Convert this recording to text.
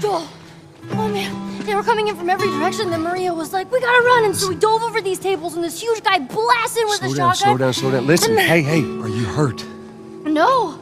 Oh, oh man, they were coming in from every direction. Then Maria was like, "We gotta run!" And so we dove over these tables, and this huge guy blasted with a shotgun. Slow down. Listen, hey, are you hurt? No.